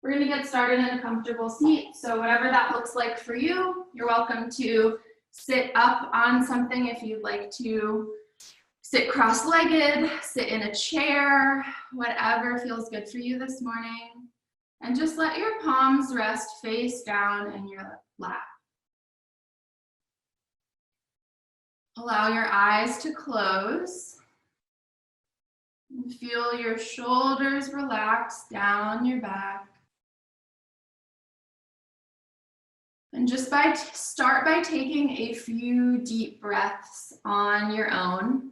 We're going to get started in a comfortable seat. So whatever that looks like for you, you're welcome to sit up on something if you'd like to sit cross-legged, sit in a chair, whatever feels good for you this morning. And just let your palms rest face down in your lap. Allow your eyes to close. And feel your shoulders relax down your back. And just start by taking a few deep breaths on your own.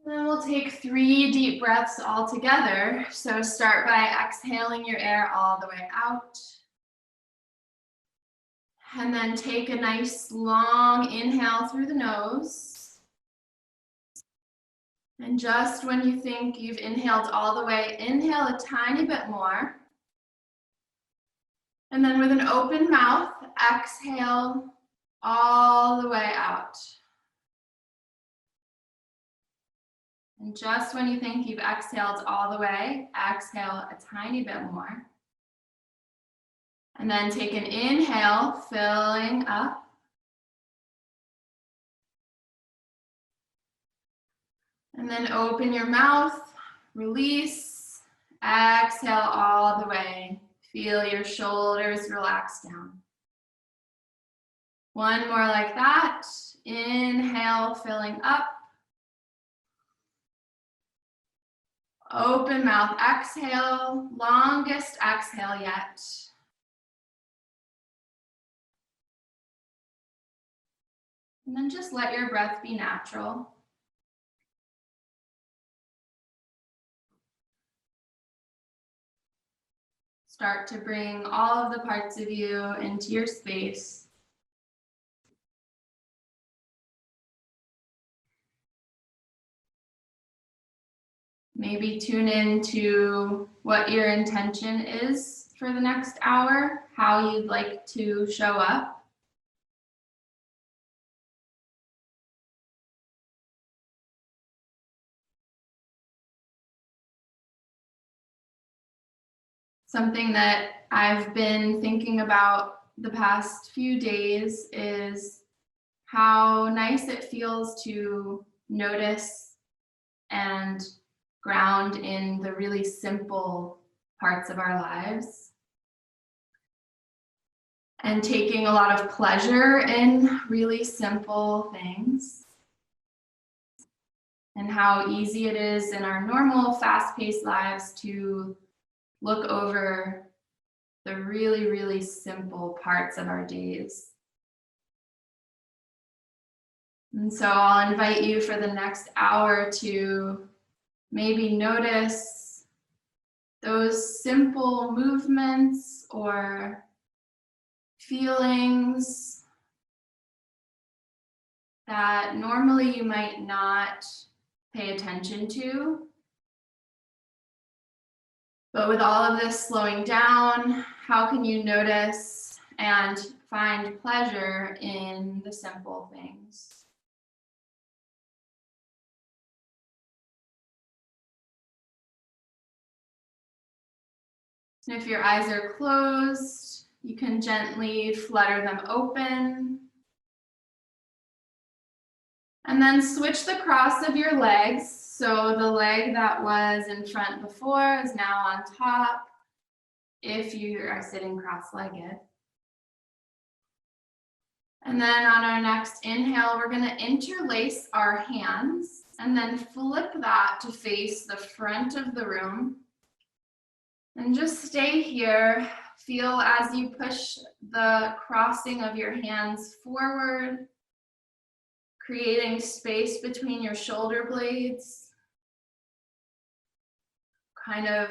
Then we'll take 3 deep breaths all together. So start by exhaling your air all the way out. And then take a nice long inhale through the nose. And just when you think you've inhaled all the way, inhale a tiny bit more. And then with an open mouth, exhale all the way out. And just when you think you've exhaled all the way, exhale a tiny bit more. And then take an inhale, filling up. And then open your mouth, release, exhale all the way. Feel your shoulders relax down. One more like that. Inhale, filling up. Open mouth, exhale, longest exhale yet. And then just let your breath be natural. Start to bring all of the parts of you into your space. Maybe tune in to what your intention is for the next hour, how you'd like to show up. Something that I've been thinking about the past few days is how nice it feels to notice and ground in the really simple parts of our lives. And taking a lot of pleasure in really simple things. And how easy it is in our normal fast-paced lives to look over the really, really simple parts of our days. And so I'll invite you for the next hour to maybe notice those simple movements or feelings that normally you might not pay attention to. But with all of this slowing down, how can you notice and find pleasure in the simple things? And if your eyes are closed, you can gently flutter them open. And then switch the cross of your legs. So the leg that was in front before is now on top if you are sitting cross-legged. And then on our next inhale, we're going to interlace our hands and then flip that to face the front of the room. And just stay here. Feel as you push the crossing of your hands forward, creating space between your shoulder blades, kind of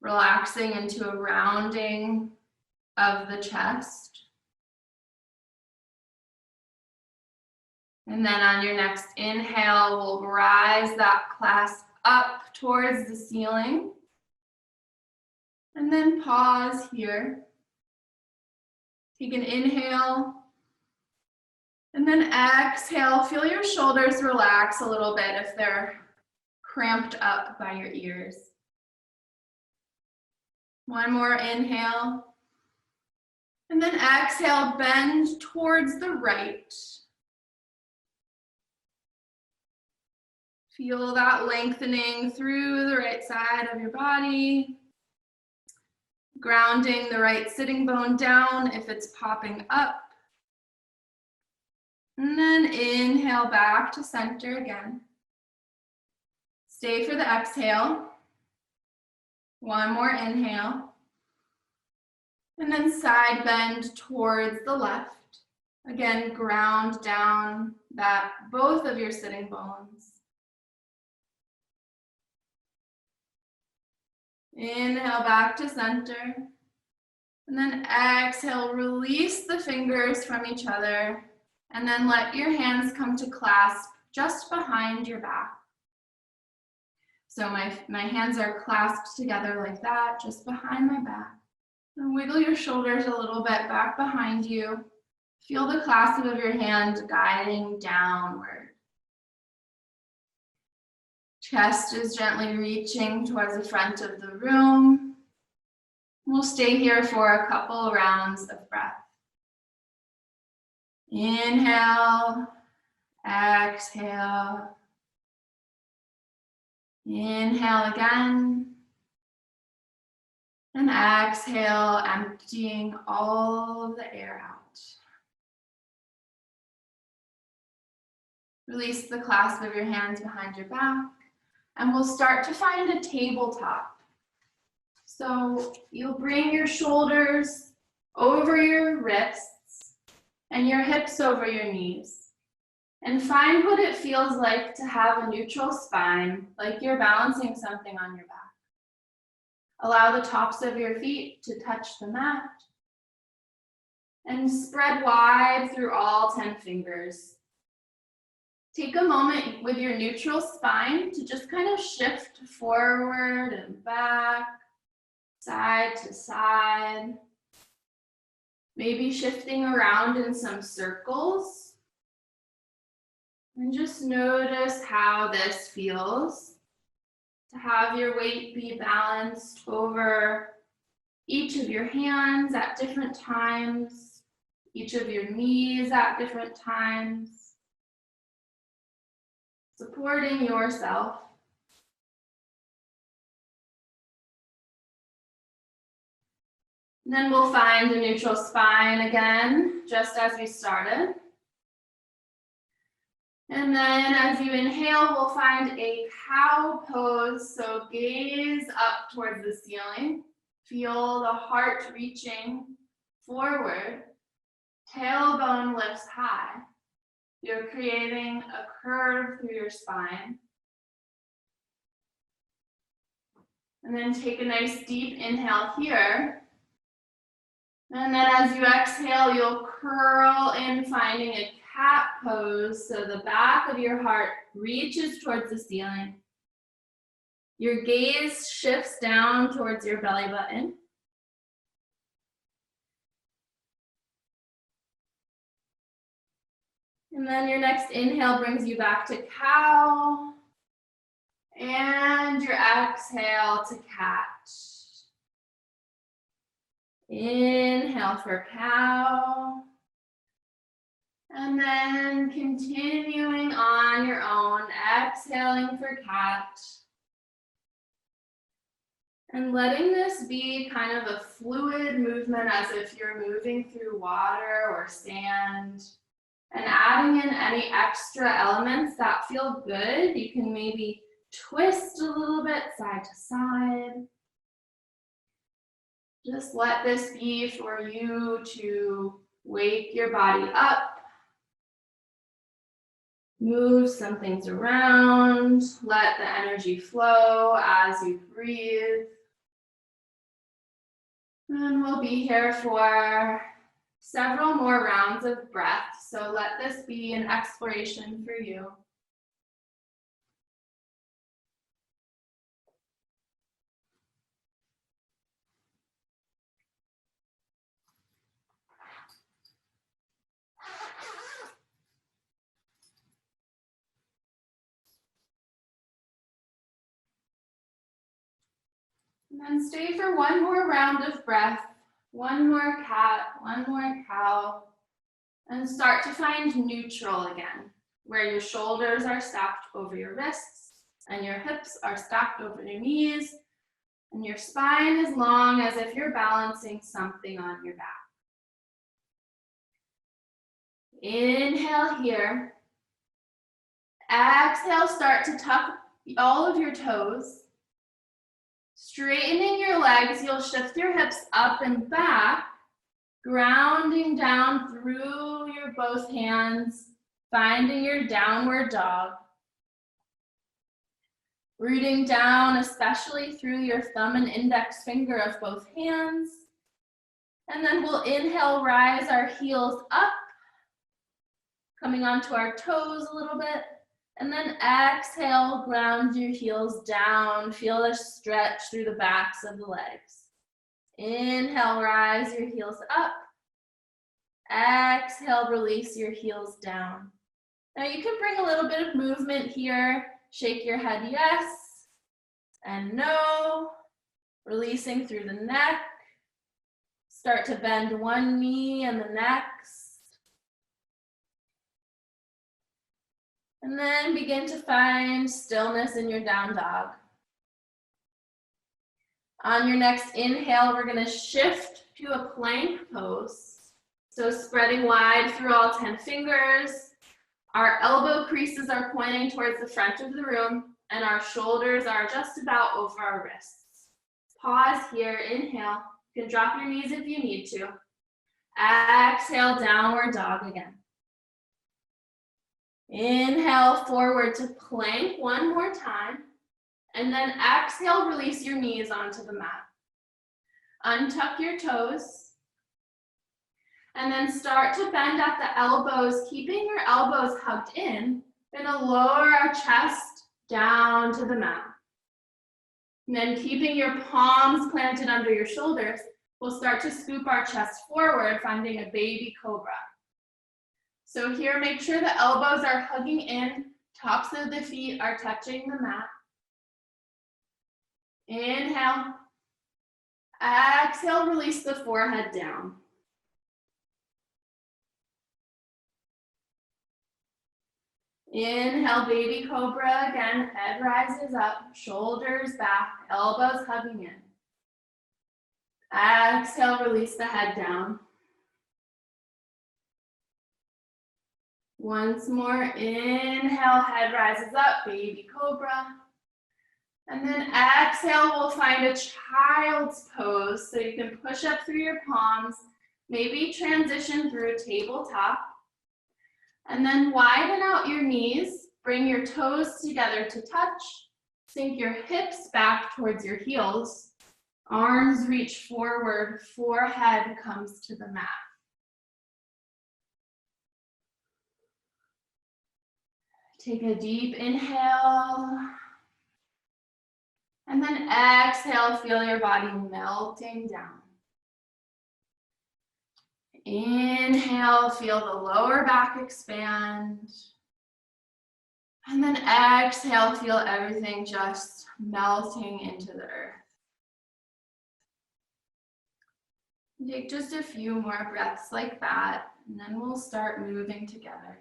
relaxing into a rounding of the chest. And then on your next inhale, we'll rise that clasp up towards the ceiling. And then pause here. Take an inhale. And then exhale. Feel your shoulders relax a little bit if they're cramped up by your ears. One more inhale. And then exhale, bend towards the right. Feel that lengthening through the right side of your body. Grounding the right sitting bone down if it's popping up. And then inhale back to center again. Stay for the exhale. One more inhale. And then side bend towards the left. Again, ground down both of your sitting bones. Inhale back to center. And then exhale, release the fingers from each other. And then let your hands come to clasp just behind your back. So my hands are clasped together like that, just behind my back. And wiggle your shoulders a little bit back behind you. Feel the clasp of your hand guiding downward. Chest is gently reaching towards the front of the room. We'll stay here for a couple rounds of breath. Inhale, exhale. Inhale again. And exhale, emptying all of the air out. Release the clasp of your hands behind your back. And we'll start to find a tabletop. So you'll bring your shoulders over your wrists and your hips over your knees. And find what it feels like to have a neutral spine, like you're balancing something on your back. Allow the tops of your feet to touch the mat. And spread wide through all 10 fingers. Take a moment with your neutral spine to just kind of shift forward and back, side to side. Maybe shifting around in some circles. And just notice how this feels to have your weight be balanced over each of your hands at different times, each of your knees at different times. Supporting yourself. And then we'll find a neutral spine again, just as we started. And then as you inhale, we'll find a cow pose. So gaze up towards the ceiling. Feel the heart reaching forward. Tailbone lifts high. You're creating a curve through your spine. And then take a nice deep inhale here. And then as you exhale, you'll curl in, finding a cat pose. So the back of your heart reaches towards the ceiling. Your gaze shifts down towards your belly button. And then your next inhale brings you back to cow. And your exhale to cat. Inhale for cow. And then continuing on your own, exhaling for cat. And letting this be kind of a fluid movement as if you're moving through water or sand. And adding in any extra elements that feel good. You can maybe twist a little bit side to side. Just let this be for you to wake your body up. Move some things around. Let the energy flow as you breathe. And we'll be here for several more rounds of breath. So let this be an exploration for you. And then stay for one more round of breath, one more cat, one more cow, and start to find neutral again, where your shoulders are stacked over your wrists and your hips are stacked over your knees and your spine is long as if you're balancing something on your back. Inhale here. Exhale, start to tuck all of your toes. Straightening your legs, you'll shift your hips up and back, grounding down through your both hands, finding your downward dog. Rooting down, especially through your thumb and index finger of both hands. And then we'll inhale, rise our heels up, coming onto our toes a little bit. And then exhale, ground your heels down. Feel the stretch through the backs of the legs. Inhale, rise your heels up. Exhale, release your heels down. Now you can bring a little bit of movement here. Shake your head yes and no. Releasing through the neck. Start to bend one knee and the next. And then begin to find stillness in your down dog. On your next inhale, we're going to shift to a plank pose. So spreading wide through all 10 fingers. Our elbow creases are pointing towards the front of the room, and our shoulders are just about over our wrists. Pause here, inhale. You can drop your knees if you need to. Exhale, downward dog again. Inhale, forward to plank one more time. And then exhale, release your knees onto the mat. Untuck your toes. And then start to bend at the elbows, keeping your elbows hugged in. We're gonna lower our chest down to the mat. And then keeping your palms planted under your shoulders, we'll start to scoop our chest forward, finding a baby cobra. So here, make sure the elbows are hugging in, tops of the feet are touching the mat. Inhale. Exhale, release the forehead down. Inhale, baby cobra again, head rises up, shoulders back, elbows hugging in. Exhale, release the head down. Once more, inhale, head rises up, baby cobra. And then exhale, we'll find a child's pose. So you can push up through your palms, maybe transition through a tabletop. And then widen out your knees, bring your toes together to touch, sink your hips back towards your heels, arms reach forward, forehead comes to the mat. Take a deep inhale. And then exhale, feel your body melting down. Inhale, feel the lower back expand. And then exhale, feel everything just melting into the earth. Take just a few more breaths like that, and then we'll start moving together.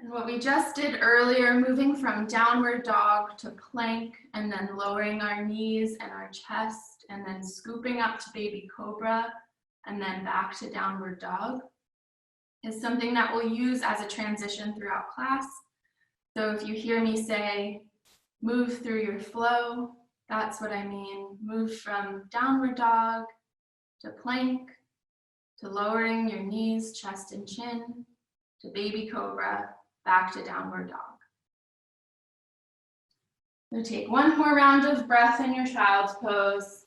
And what we just did earlier, moving from downward dog to plank, and then lowering our knees and our chest, and then scooping up to baby cobra, and then back to downward dog, is something that we'll use as a transition throughout class. So if you hear me say, move through your flow, that's what I mean. Move from downward dog to plank, to lowering your knees, chest, and chin, to baby cobra, back to downward dog. So take one more round of breath in your child's pose.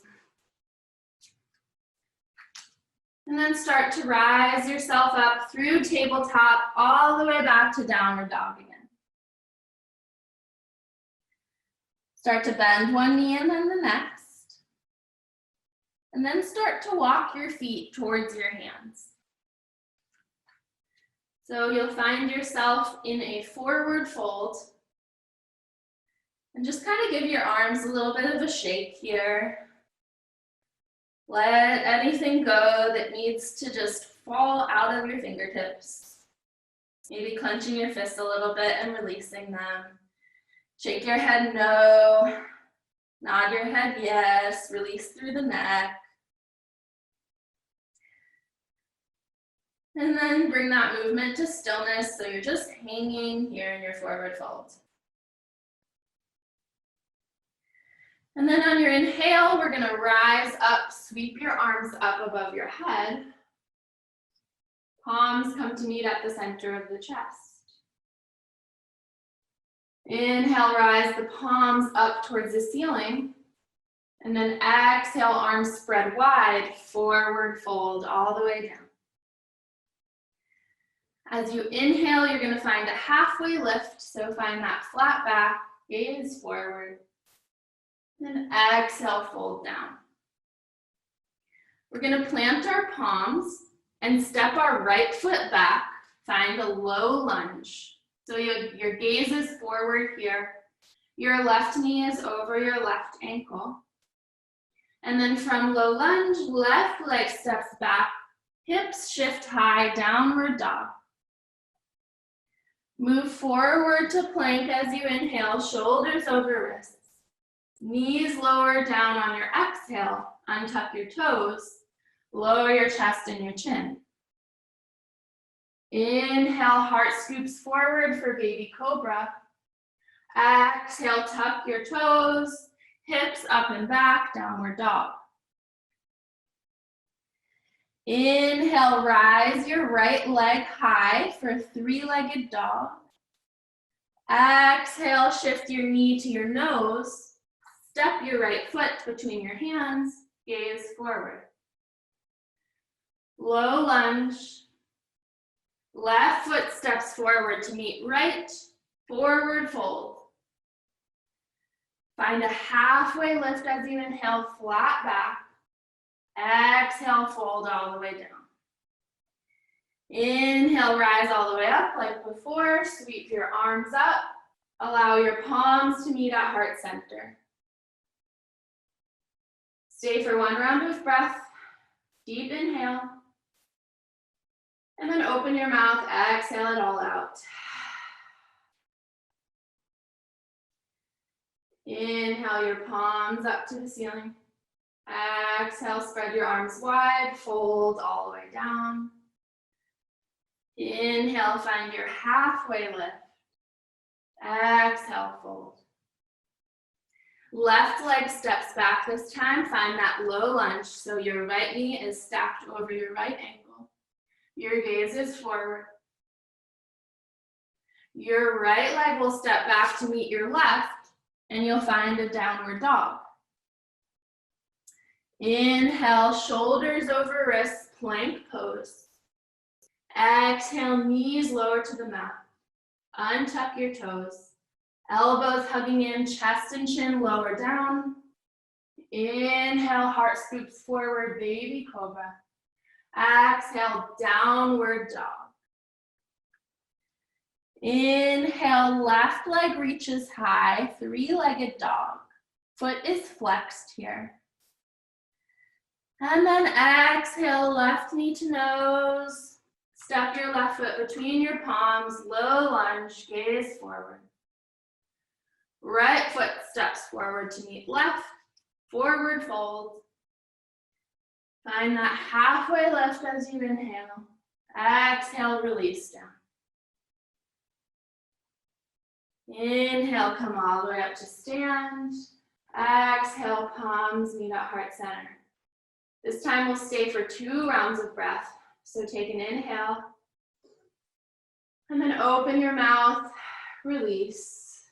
And then start to rise yourself up through tabletop all the way back to downward dog again. Start to bend one knee and then the next. And then start to walk your feet towards your hands. So you'll find yourself in a forward fold. And just kind of give your arms a little bit of a shake here. Let anything go that needs to just fall out of your fingertips. Maybe clenching your fists a little bit and releasing them. Shake your head no. Nod your head yes. Release through the neck. And then bring that movement to stillness so you're just hanging here in your forward fold. And then on your inhale, we're gonna rise up, sweep your arms up above your head. Palms come to meet at the center of the chest. Inhale, rise the palms up towards the ceiling. And then exhale, arms spread wide, forward fold all the way down. As you inhale, you're gonna find a halfway lift, so find that flat back, gaze forward. Then exhale, fold down. We're gonna plant our palms and step our right foot back, find a low lunge. So your gaze is forward here. Your left knee is over your left ankle. And then from low lunge, left leg steps back, hips shift high, downward dog. Move forward to plank as you inhale, shoulders over wrists. Knees lower down on your exhale, untuck your toes, lower your chest and your chin. Inhale, heart scoops forward for baby cobra. Exhale, tuck your toes, hips up and back, downward dog. Inhale, rise your right leg high for three-legged dog. Exhale, shift your knee to your nose. Step your right foot between your hands, gaze forward. Low lunge. Left foot steps forward to meet right, forward fold. Find a halfway lift as you inhale, flat back. Exhale, fold all the way down. Inhale, rise all the way up like before. Sweep your arms up. Allow your palms to meet at heart center. Stay for one round of breath. Deep inhale. And then open your mouth, exhale it all out. Inhale your palms up to the ceiling. Exhale, spread your arms wide, fold all the way down. Inhale, find your halfway lift. Exhale, fold. Left leg steps back this time, find that low lunge, so your right knee is stacked over your right ankle. Your gaze is forward. Your right leg will step back to meet your left, and you'll find a downward dog. Inhale, shoulders over wrists, plank pose. Exhale, knees lower to the mat. Untuck your toes. Elbows hugging in, chest and chin lower down. Inhale, heart scoops forward, baby cobra. Exhale, downward dog. Inhale, left leg reaches high, three-legged dog. Foot is flexed here. And then exhale, left knee to nose. Step your left foot between your palms, low lunge, gaze forward. Right foot steps forward to meet left, forward fold. Find that halfway lift as you inhale. Exhale, release down. Inhale, come all the way up to stand. Exhale, palms meet at heart center. This time we'll stay for 2 rounds of breath. So take an inhale, and then open your mouth, release.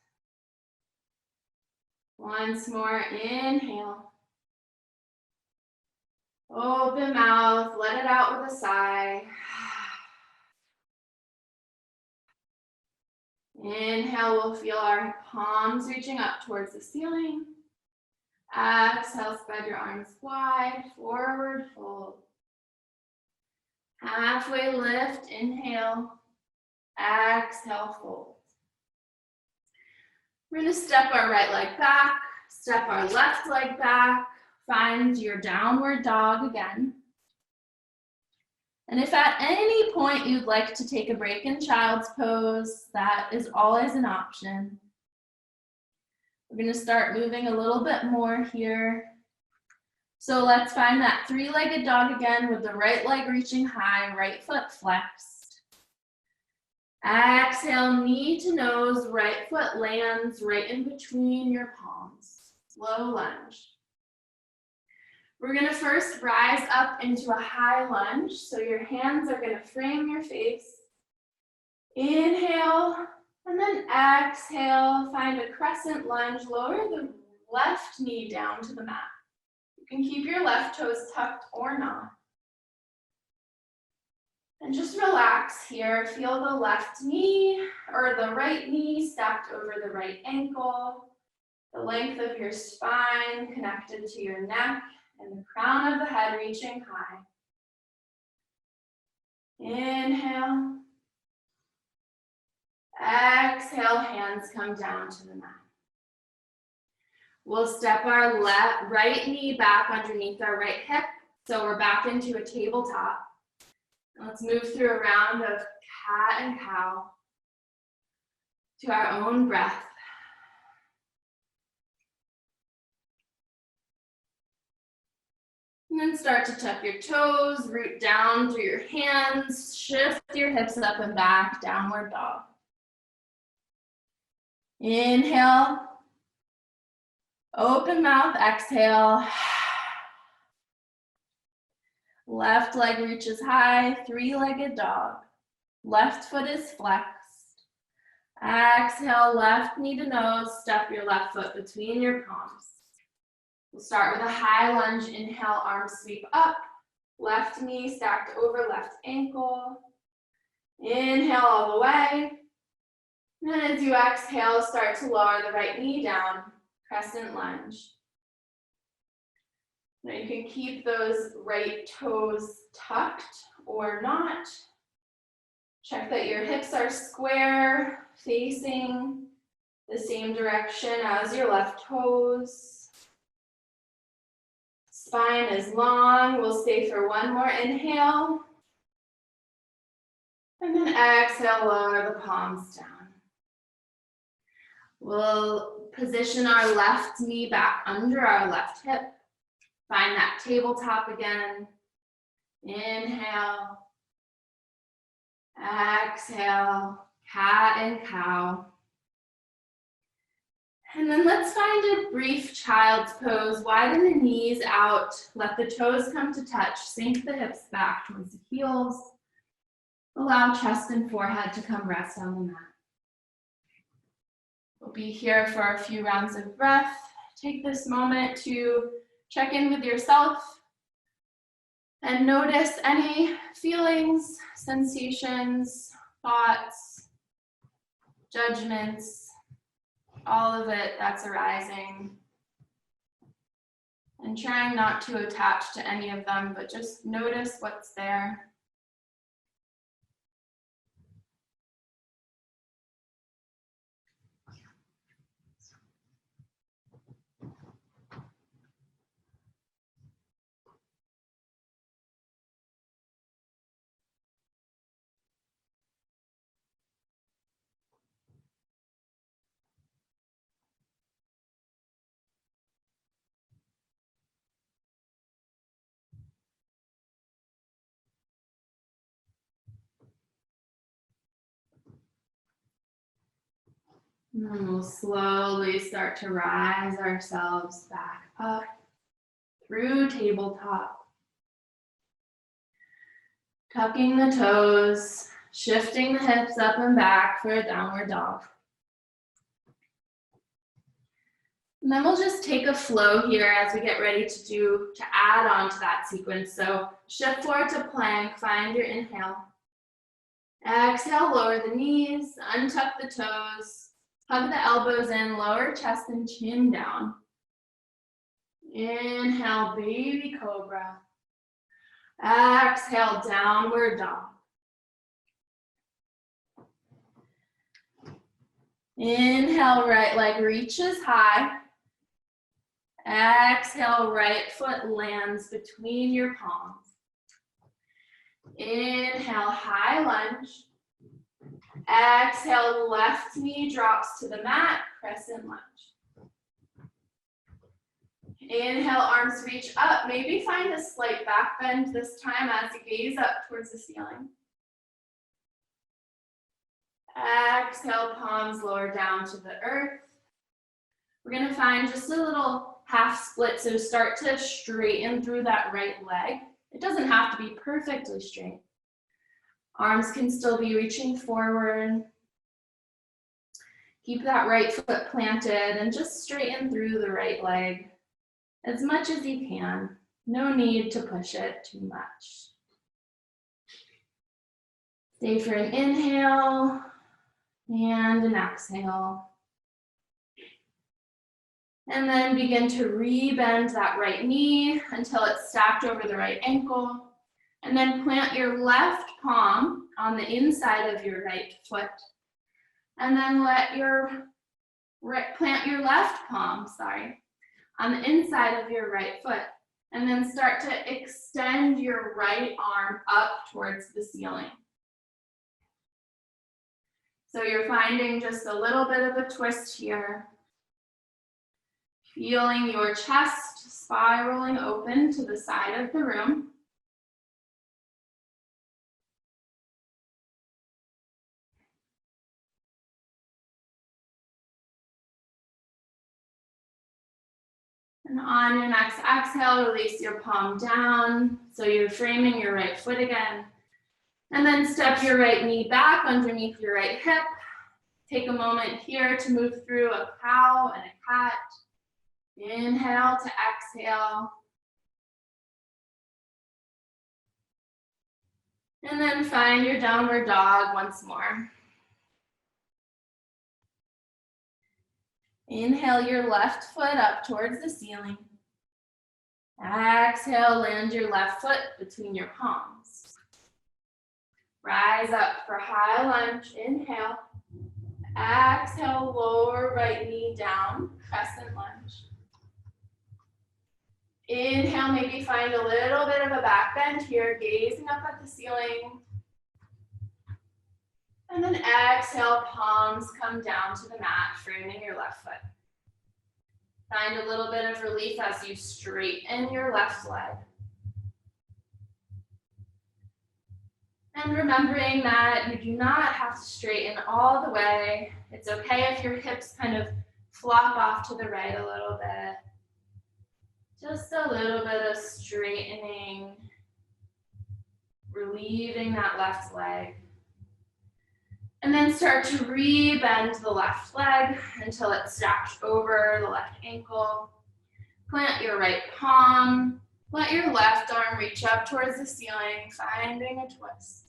Once more, inhale. Open mouth, let it out with a sigh. Inhale, we'll feel our palms reaching up towards the ceiling. Exhale, spread your arms wide, forward fold. Halfway lift, inhale. Exhale, fold. We're going to step our right leg back, step our left leg back, find your downward dog again. And if at any point you'd like to take a break in child's pose, that is always an option. We're going to start moving a little bit more here. So let's find that 3-legged dog again with the right leg reaching high, right foot flexed. Exhale, knee to nose, right foot lands right in between your palms. Slow lunge. We're going to first rise up into a high lunge. So your hands are going to frame your face. Inhale, and then exhale. Find a crescent lunge. Lower the left knee down to the mat. You can keep your left toes tucked or not. And just relax here. Feel the left knee or the right knee stacked over the right ankle. The length of your spine connected to your neck and the crown of the head reaching high. Inhale. Exhale, hands come down to the mat. We'll step our right knee back underneath our right hip. So we're back into a tabletop. Let's move through a round of cat and cow to our own breath. And then start to tuck your toes, root down through your hands, shift your hips up and back, downward dog. Inhale, open mouth, exhale. Left leg reaches high, 3-legged dog. Left foot is flexed. Exhale, left knee to nose, step your left foot between your palms. We'll start with a high lunge. Inhale, arms sweep up. Left knee stacked over left ankle. Inhale all the way. And then as you exhale, start to lower the right knee down. Crescent lunge. Now you can keep those right toes tucked or not. Check that your hips are square, facing the same direction as your left toes. Spine is long. We'll stay for one more inhale. And then exhale, lower the palms down. We'll position our left knee back under our left hip. Find that tabletop again. Inhale. Exhale, cat and cow. And then let's find a brief child's pose. Widen the knees out. Let the toes come to touch. Sink the hips back towards the heels. Allow chest and forehead to come rest on the mat. We'll be here for a few rounds of breath. Take this moment to check in with yourself and notice any feelings, sensations, thoughts, judgments, all of it that's arising. And trying not to attach to any of them, but just notice what's there. And then we'll slowly start to rise ourselves back up through tabletop. Tucking the toes, shifting the hips up and back for a downward dog. And then we'll just take a flow here as we get ready to add on to that sequence. So shift forward to plank, find your inhale. Exhale, lower the knees, untuck the toes, hug the elbows in, lower chest and chin down. Inhale, baby cobra. Exhale, downward dog. Inhale, right leg reaches high. Exhale, right foot lands between your palms. Inhale, high lunge. Exhale, left knee drops to the mat, crescent lunge. Inhale, arms reach up. Maybe find a slight back bend this time as you gaze up towards the ceiling. Exhale, palms lower down to the earth. We're gonna find just a little half split, so start to straighten through that right leg. It doesn't have to be perfectly straight. Arms can still be reaching forward. Keep that right foot planted and just straighten through the right leg as much as you can. No need to push it too much. Stay for an inhale and an exhale. And then begin to re-bend that right knee until it's stacked over the right ankle. And then plant your left palm on the inside of your right foot. And then plant your left palm, on the inside of your right foot. And then start to extend your right arm up towards the ceiling. So you're finding just a little bit of a twist here. Feeling your chest spiraling open to the side of the room. And on your next exhale, release your palm down. So you're framing your right foot again. And then step your right knee back underneath your right hip. Take a moment here to move through a cow and a cat. Inhale to exhale. And then find your downward dog once more. Inhale your left foot up towards the ceiling. Exhale, land your left foot between your palms. Rise up for high lunge, inhale. Exhale, lower right knee down, crescent lunge. Inhale, maybe find a little bit of a back bend here, gazing up at the ceiling. And then exhale, palms come down to the mat, framing your left foot. Find a little bit of relief as you straighten your left leg. And remembering that you do not have to straighten all the way. It's okay if your hips kind of flop off to the right a little bit. Just a little bit of straightening, relieving that left leg. And then start to re-bend the left leg until it's stacked over the left ankle. Plant your right palm. Let your left arm reach up towards the ceiling, finding a twist.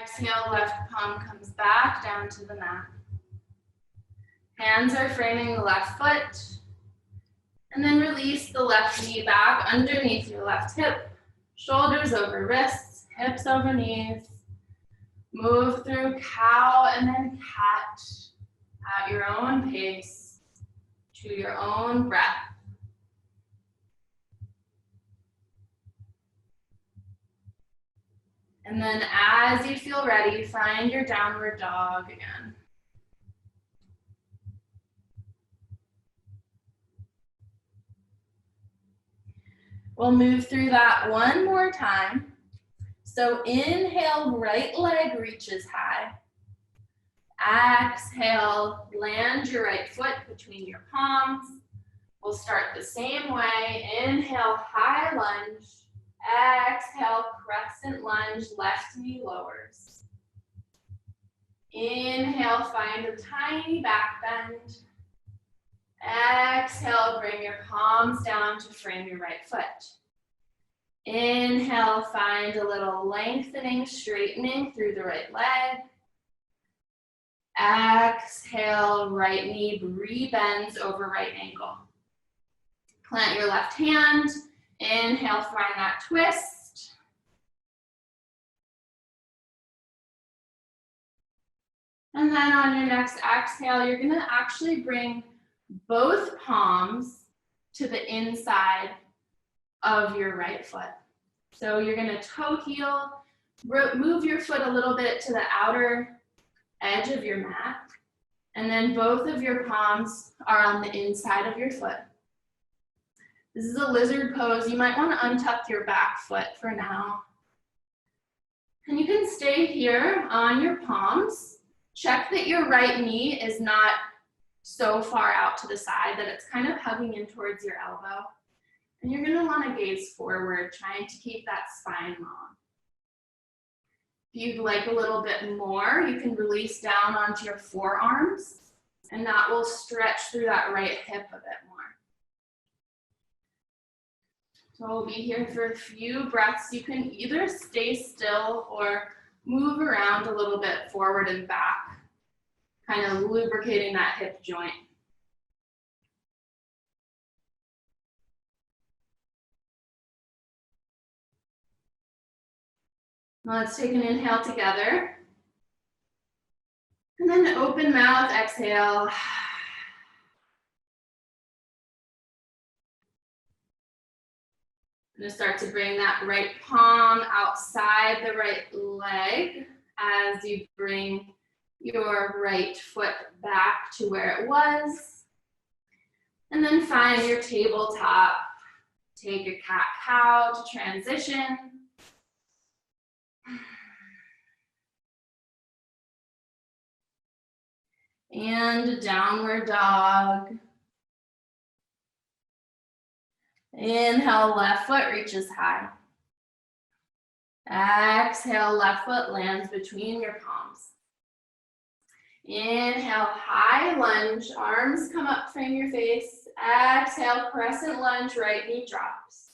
Exhale, left palm comes back down to the mat. Hands are framing the left foot. And then release the left knee back underneath your left hip. Shoulders over wrists, hips over knees. Move through cow and then cat at your own pace, to your own breath. And then as you feel ready, find your downward dog again. We'll move through that one more time. So inhale, right leg reaches high. Exhale, land your right foot between your palms. We'll start the same way. Inhale, high lunge. Exhale, crescent lunge, left knee lowers. Inhale, find a tiny back bend. Exhale, bring your palms down to frame your right foot. Inhale, find a little lengthening, straightening through the right leg. Exhale, right knee rebends over right ankle. Plant your left hand. Inhale, find that twist. And then on your next exhale, you're gonna actually bring both palms to the inside of your right foot. So you're gonna toe heel, move your foot a little bit to the outer edge of your mat, and then both of your palms are on the inside of your foot. This is a lizard pose. You might want to untuck your back foot for now. And you can stay here on your palms. Check that your right knee is not so far out to the side that it's kind of hugging in towards your elbow. And you're going to want to gaze forward, trying to keep that spine long. If you'd like a little bit more, you can release down onto your forearms, and that will stretch through that right hip a bit more. So we'll be here for a few breaths. You can either stay still or move around a little bit forward and back, kind of lubricating that hip joint. Now let's take an inhale together. And then open mouth, exhale. I'm gonna start to bring that right palm outside the right leg as you bring your right foot back to where it was. And then find your tabletop. Take a cat-cow to transition. And a downward dog. Inhale, left foot reaches high. Exhale, left foot lands between your palms. Inhale, high lunge, arms come up, frame your face. Exhale, crescent lunge, right knee drops.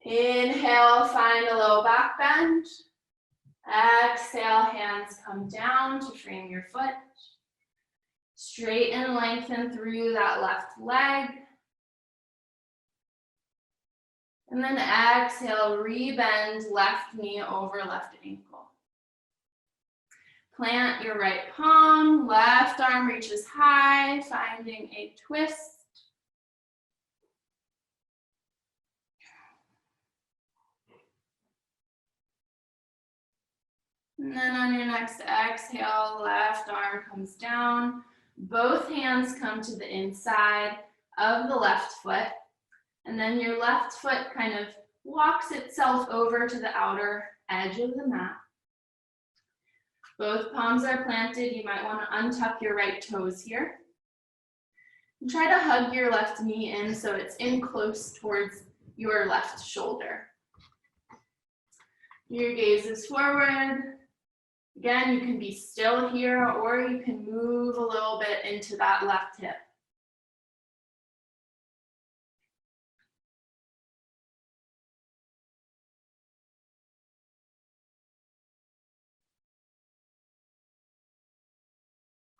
Inhale, find a low back bend. Exhale, hands come down to frame your foot. Straighten, lengthen through that left leg. And then exhale, rebend left knee over left ankle. Plant your right palm, left arm reaches high, finding a twist. And then on your next exhale, left arm comes down. Both hands come to the inside of the left foot. And then your left foot kind of walks itself over to the outer edge of the mat. Both palms are planted. You might want to untuck your right toes here. And try to hug your left knee in so it's in close towards your left shoulder. Your gaze is forward. Again, you can be still here or you can move a little bit into that left hip.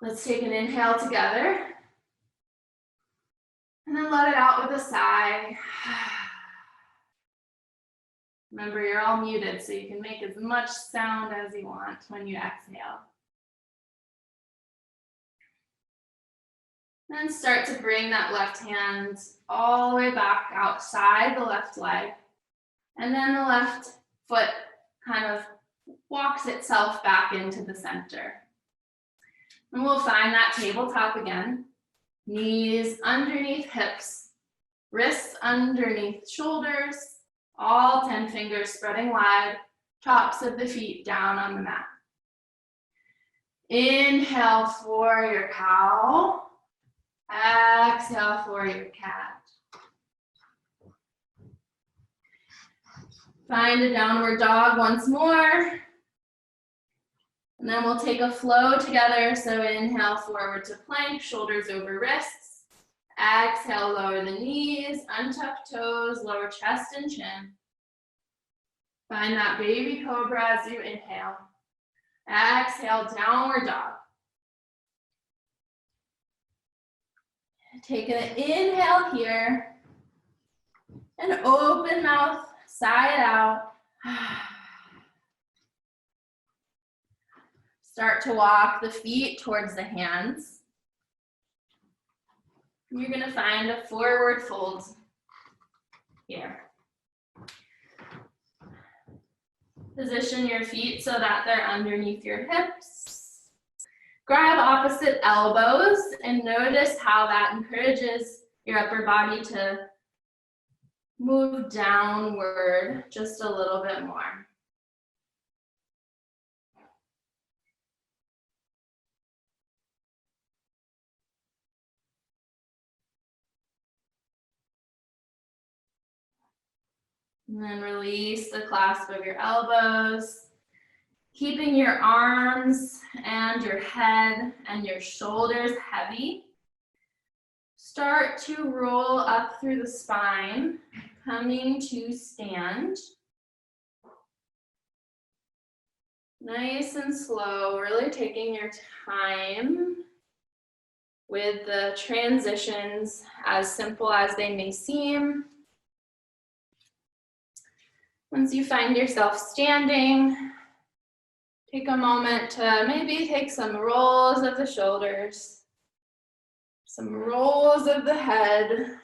Let's take an inhale together. And then let it out with a sigh. Remember, you're all muted, so you can make as much sound as you want when you exhale. Then start to bring that left hand all the way back outside the left leg. And then the left foot kind of walks itself back into the center. And we'll find that tabletop again. Knees underneath hips, wrists underneath shoulders, All 10 fingers spreading wide, tops of the feet down on the mat. Inhale for your cow. Exhale for your cat. Find a downward dog once more. And then we'll take a flow together. So inhale forward to plank, shoulders over wrists. Exhale, lower the knees, untuck toes, lower chest and chin. Find that baby cobra as you inhale. Exhale, downward dog. Take an inhale here. And open mouth, side out. Start to walk the feet towards the hands. You're going to find a forward fold here. Position your feet so that they're underneath your hips. Grab opposite elbows and notice how that encourages your upper body to move downward just a little bit more. And then release the clasp of your elbows, keeping your arms and your head and your shoulders heavy. Start to roll up through the spine, coming to stand. Nice and slow, really taking your time with the transitions, as simple as they may seem. Once you find yourself standing, take a moment to maybe take some rolls of the shoulders, some rolls of the head.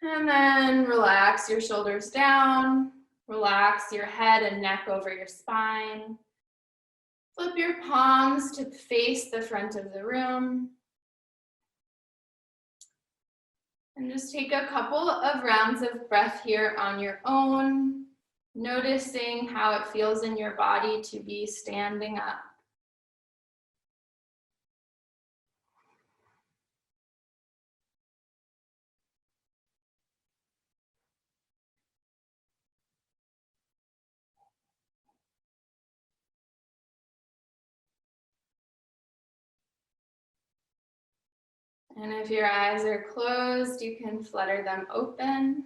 And then relax your shoulders down, relax your head and neck over your spine. Flip your palms to face the front of the room. And just take a couple of rounds of breath here on your own, noticing how it feels in your body to be standing up. And if your eyes are closed, you can flutter them open.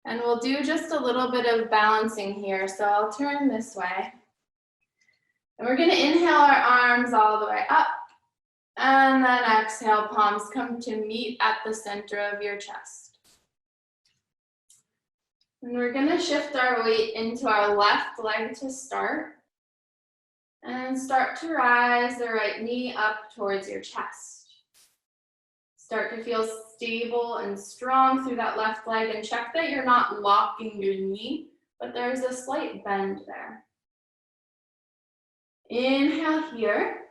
And we'll do just a little bit of balancing here. So I'll turn this way. And we're going to inhale our arms all the way up. And then exhale, palms come to meet at the center of your chest. And we're going to shift our weight into our left leg to start. And start to rise the right knee up towards your chest. Start to feel stable and strong through that left leg, and check that you're not locking your knee, but there's a slight bend there. Inhale here.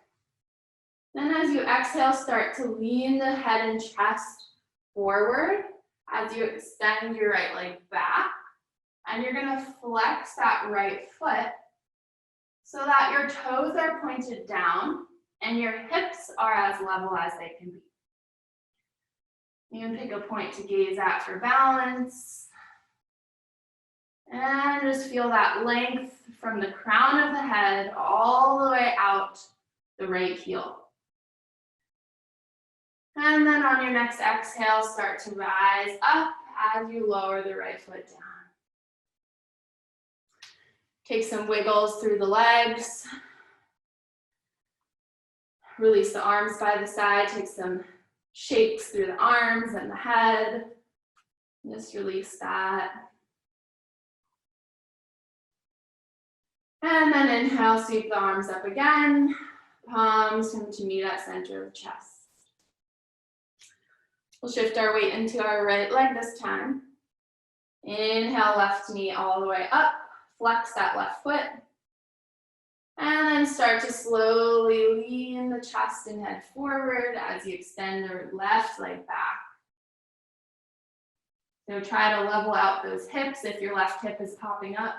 Then as you exhale, start to lean the head and chest forward as you extend your right leg back. And you're going to flex that right foot so that your toes are pointed down and your hips are as level as they can be. You can pick a point to gaze at for balance. And just feel that length from the crown of the head all the way out the right heel. And then on your next exhale, start to rise up as you lower the right foot down. Take some wiggles through the legs. Release the arms by the side. Take some shakes through the arms and the head. Just release that. And then inhale, sweep the arms up again. Palms come to meet at center of chest. We'll shift our weight into our right leg this time. Inhale, left knee all the way up. Flex that left foot. And then start to slowly lean the chest and head forward as you extend the left leg back. So try to level out those hips if your left hip is popping up,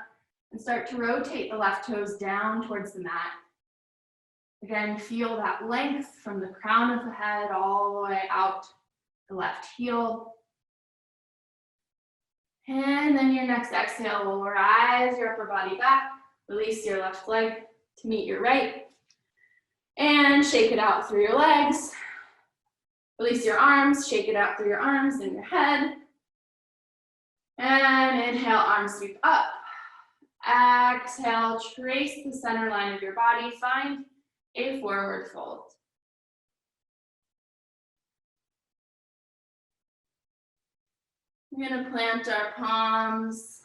and start to rotate the left toes down towards the mat. Again, feel that length from the crown of the head all the way out the left heel. And then your next exhale will rise your upper body back, release your left leg to meet your right, and shake it out through your legs. Release your arms, shake it out through your arms and your head. And inhale, arms sweep up. Exhale, trace the center line of your body, find a forward fold. We're gonna plant our palms,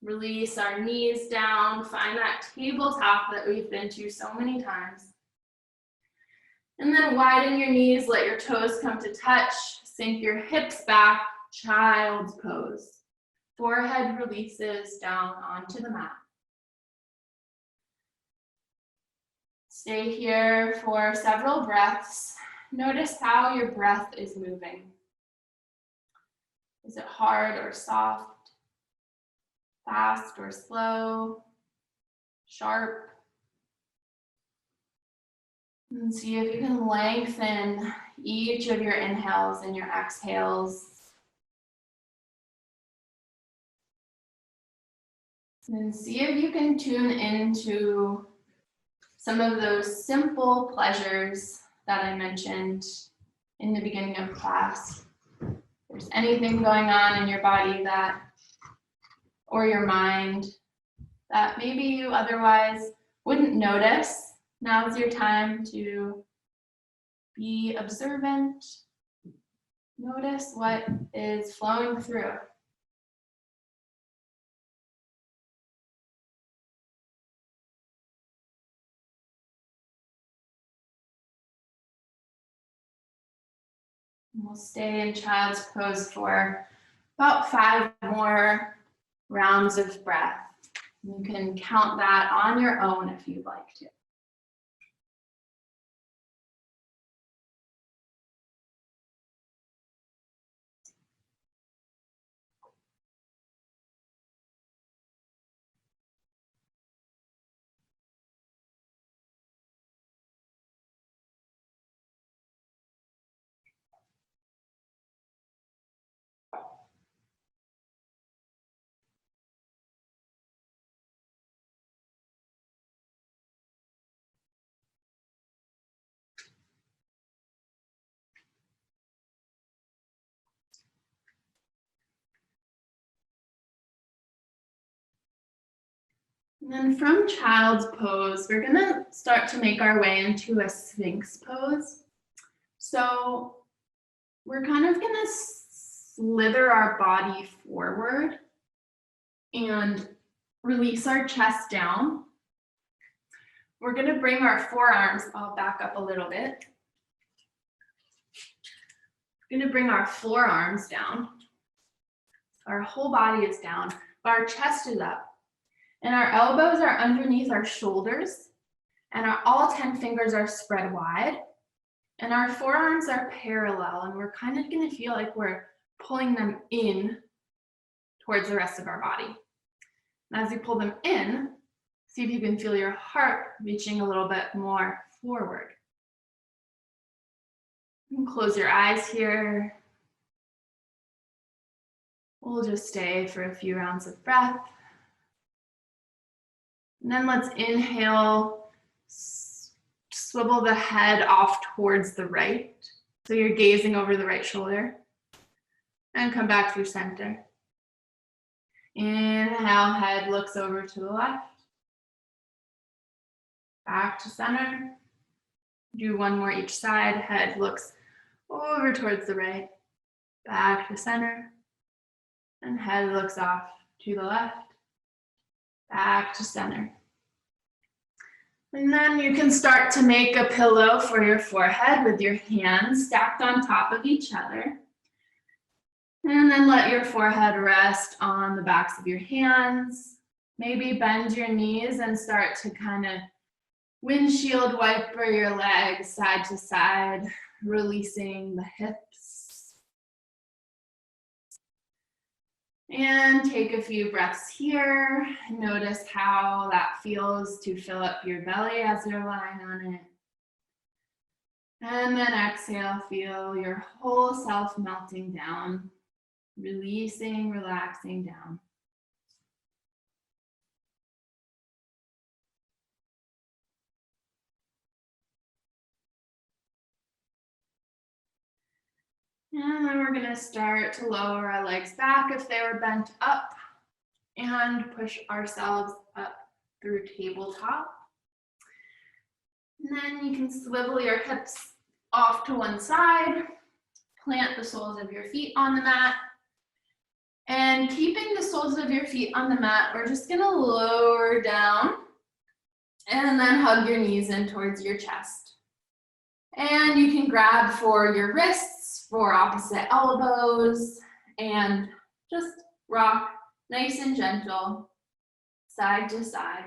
release our knees down, find that tabletop that we've been to so many times. And then widen your knees, let your toes come to touch, sink your hips back, child's pose. Forehead releases down onto the mat. Stay here for several breaths. Notice how your breath is moving. Is it hard or soft? Fast or slow? Sharp? And see if you can lengthen each of your inhales and your exhales. And see if you can tune into some of those simple pleasures that I mentioned in the beginning of class. If there's anything going on in your body that, or your mind, that maybe you otherwise wouldn't notice, now's your time to be observant. Notice what is flowing through. We'll stay in child's pose for about 5 more rounds of breath. You can count that on your own if you'd like to. And then from child's pose, we're gonna start to make our way into a Sphinx pose. So we're kind of gonna slither our body forward and release our chest down. We're gonna bring our forearms, I'll back up a little bit. We're gonna bring our forearms down. Our whole body is down, but our chest is up. And our elbows are underneath our shoulders, and all 10 fingers are spread wide, and our forearms are parallel, and we're kind of gonna feel like we're pulling them in towards the rest of our body. And as you pull them in, see if you can feel your heart reaching a little bit more forward. You can close your eyes here. We'll just stay for a few rounds of breath. And then let's inhale, swivel the head off towards the right. So you're gazing over the right shoulder. And come back through center. Inhale, head looks over to the left. Back to center. Do one more each side. Head looks over towards the right. Back to center. And head looks off to the left. Back to center. And then you can start to make a pillow for your forehead with your hands stacked on top of each other. And then let your forehead rest on the backs of your hands. Maybe bend your knees and start to kind of windshield wiper your legs side to side, releasing the hips. And take a few breaths here. Notice how that feels to fill up your belly as you're lying on it. And then exhale, feel your whole self melting down, releasing, relaxing down. And then we're going to start to lower our legs back if they were bent up and push ourselves up through tabletop. And then you can swivel your hips off to one side, plant the soles of your feet on the mat. And keeping the soles of your feet on the mat, we're just going to lower down and then hug your knees in towards your chest. And you can grab for your wrists, for opposite elbows, and just rock nice and gentle, side to side.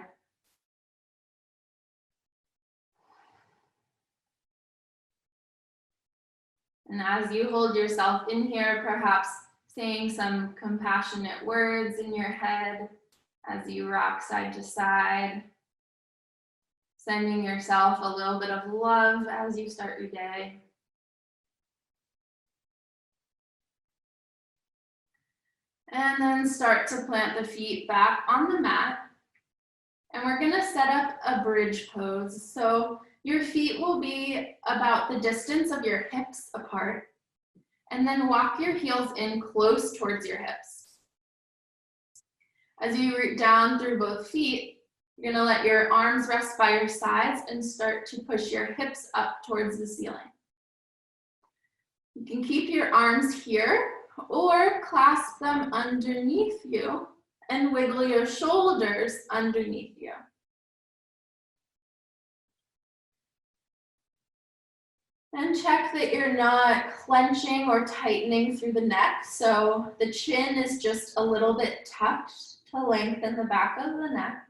And as you hold yourself in here, perhaps saying some compassionate words in your head as you rock side to side, sending yourself a little bit of love as you start your day. And then start to plant the feet back on the mat. And we're going to set up a bridge pose. So your feet will be about the distance of your hips apart. And then walk your heels in close towards your hips. As you root down through both feet, you're going to let your arms rest by your sides and start to push your hips up towards the ceiling. You can keep your arms here or clasp them underneath you and wiggle your shoulders underneath you. And check that you're not clenching or tightening through the neck. So the chin is just a little bit tucked to lengthen the back of the neck.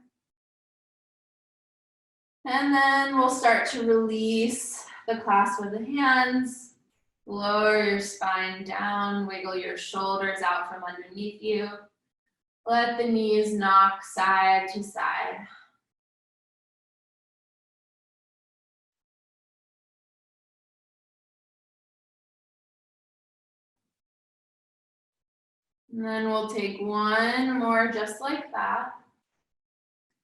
And then we'll start to release the clasp of the hands. Lower your spine down, wiggle your shoulders out from underneath you. Let the knees knock side to side. And then we'll take one more just like that.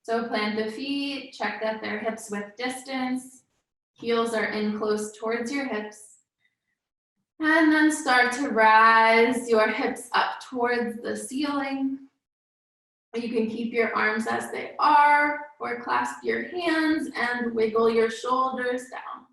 So plant the feet, check that they're hips width distance. Heels are in close towards your hips. And then start to rise your hips up towards the ceiling. You can keep your arms as they are, or clasp your hands and wiggle your shoulders down.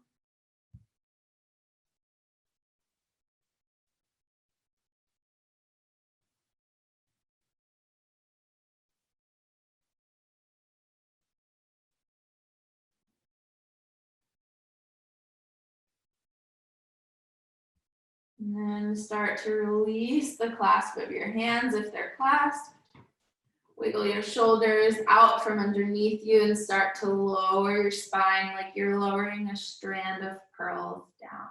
And then start to release the clasp of your hands if they're clasped. Wiggle your shoulders out from underneath you and start to lower your spine like you're lowering a strand of pearls down.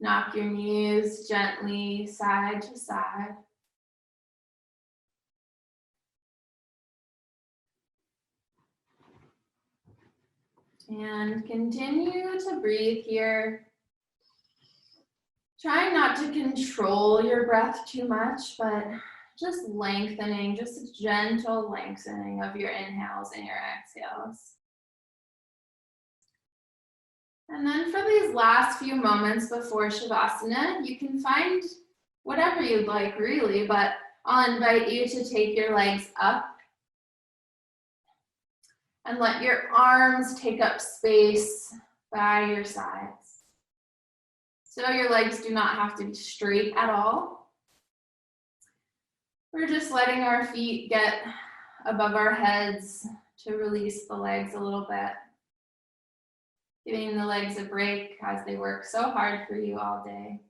Knock your knees gently side to side. And continue to breathe here. Try not to control your breath too much, but just lengthening, just a gentle lengthening of your inhales and your exhales. And then for these last few moments before Shavasana, you can find whatever you'd like really, but I'll invite you to take your legs up and let your arms take up space by your sides. So your legs do not have to be straight at all. We're just letting our feet get above our heads to release the legs a little bit. Giving the legs a break as they work so hard for you all day.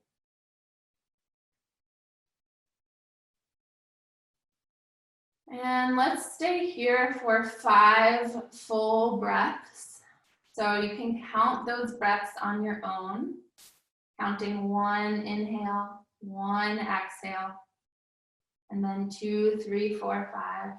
And let's stay here for 5 full breaths. So you can count those breaths on your own, counting 1 inhale, 1 exhale, and then 2, 3, 4, 5.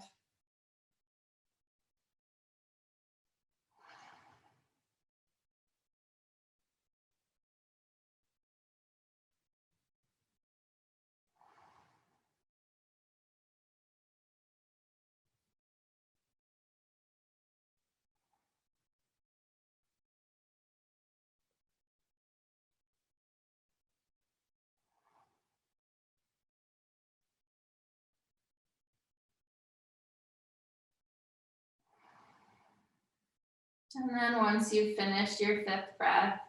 And then once you've finished your 5th breath,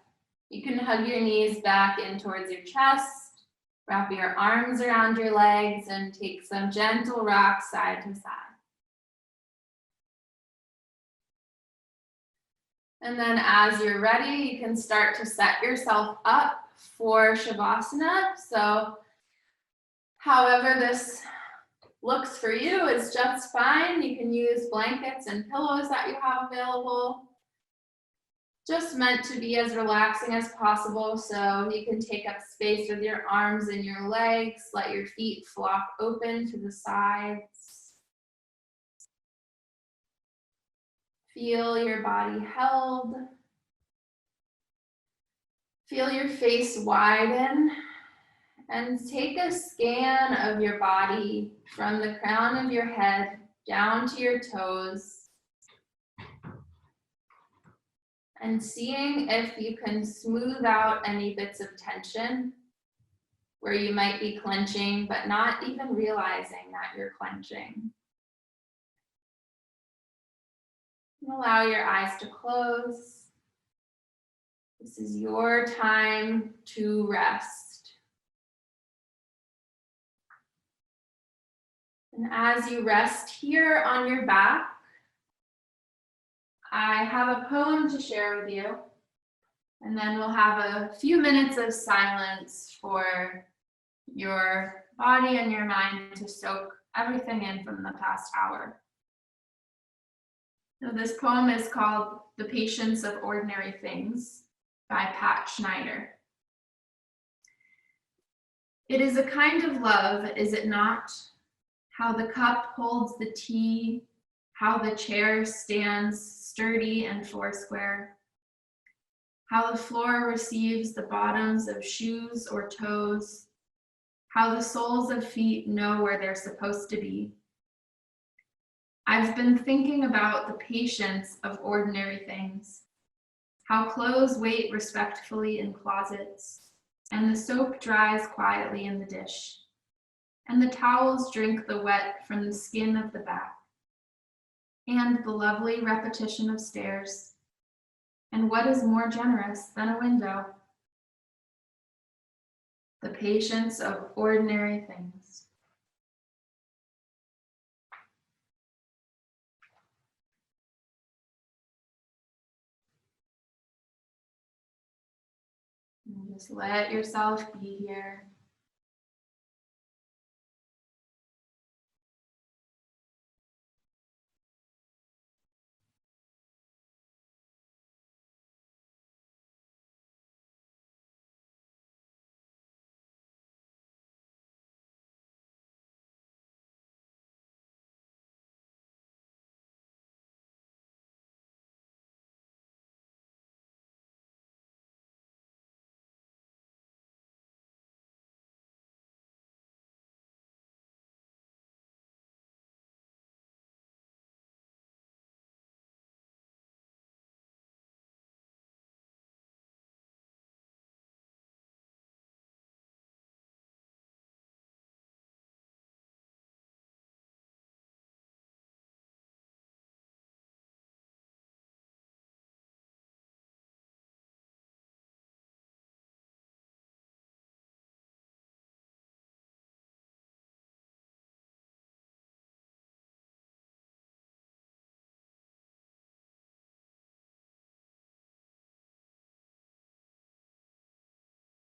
you can hug your knees back in towards your chest, wrap your arms around your legs, and take some gentle rocks side to side. And then as you're ready, you can start to set yourself up for Shavasana. So however this looks for you is just fine. You can use blankets and pillows that you have available. Just meant to be as relaxing as possible, so you can take up space with your arms and your legs. Let your feet flop open to the sides. Feel your body held. Feel your face widen. And take a scan of your body from the crown of your head down to your toes. And seeing if you can smooth out any bits of tension where you might be clenching, but not even realizing that you're clenching. And allow your eyes to close. This is your time to rest. And as you rest here on your back, I have a poem to share with you, and then we'll have a few minutes of silence for your body and your mind to soak everything in from the past hour. So this poem is called The Patience of Ordinary Things by Pat Schneider. It is a kind of love, is it not? How the cup holds the tea, how the chair stands sturdy and foursquare, how the floor receives the bottoms of shoes or toes, how the soles of feet know where they're supposed to be. I've been thinking about the patience of ordinary things, how clothes wait respectfully in closets, and the soap dries quietly in the dish, and the towels drink the wet from the skin of the back, and the lovely repetition of stairs. And what is more generous than a window? The patience of ordinary things. And just let yourself be here.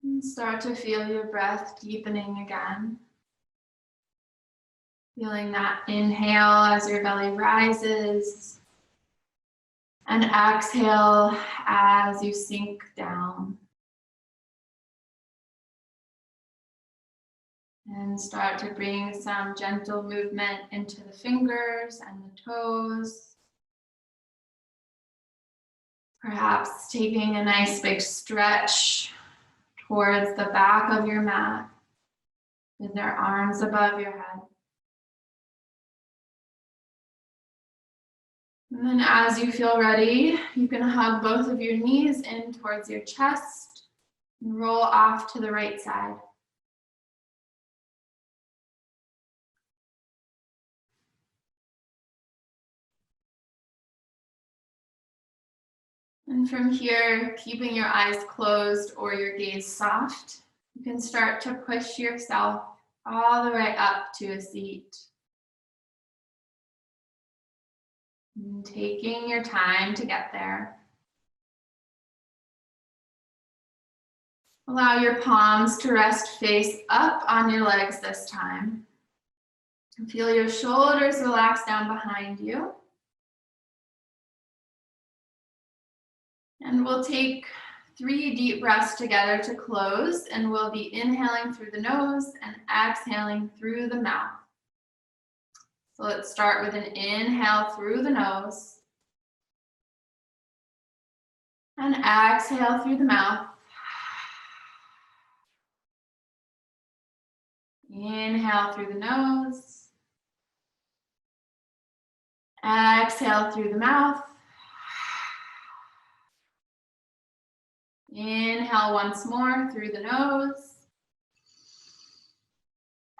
And start to feel your breath deepening again. Feeling that inhale as your belly rises and exhale as you sink down. And start to bring some gentle movement into the fingers and the toes. Perhaps taking a nice big stretch towards the back of your mat with your arms above your head. And then as you feel ready, you can hug both of your knees in towards your chest and roll off to the right side. And from here, keeping your eyes closed or your gaze soft, you can start to push yourself all the way up to a seat. And taking your time to get there. Allow your palms to rest face up on your legs this time. And feel your shoulders relax down behind you. And we'll take 3 deep breaths together to close, and we'll be inhaling through the nose and exhaling through the mouth. So let's start with an inhale through the nose and exhale through the mouth. Inhale through the nose. Exhale through the mouth. Inhale once more through the nose.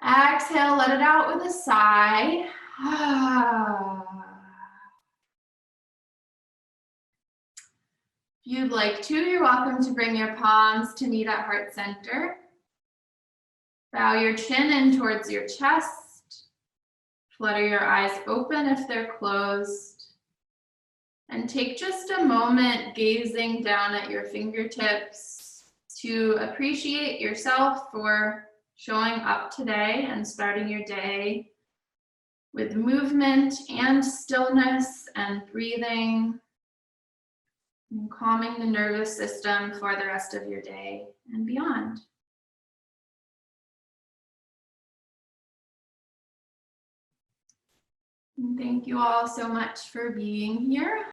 Exhale, let it out with a sigh. If you'd like to, you're welcome to bring your palms to meet at heart center. Bow your chin in towards your chest. Flutter your eyes open if they're closed. And take just a moment gazing down at your fingertips to appreciate yourself for showing up today and starting your day with movement and stillness and breathing and calming the nervous system for the rest of your day and beyond. And thank you all so much for being here.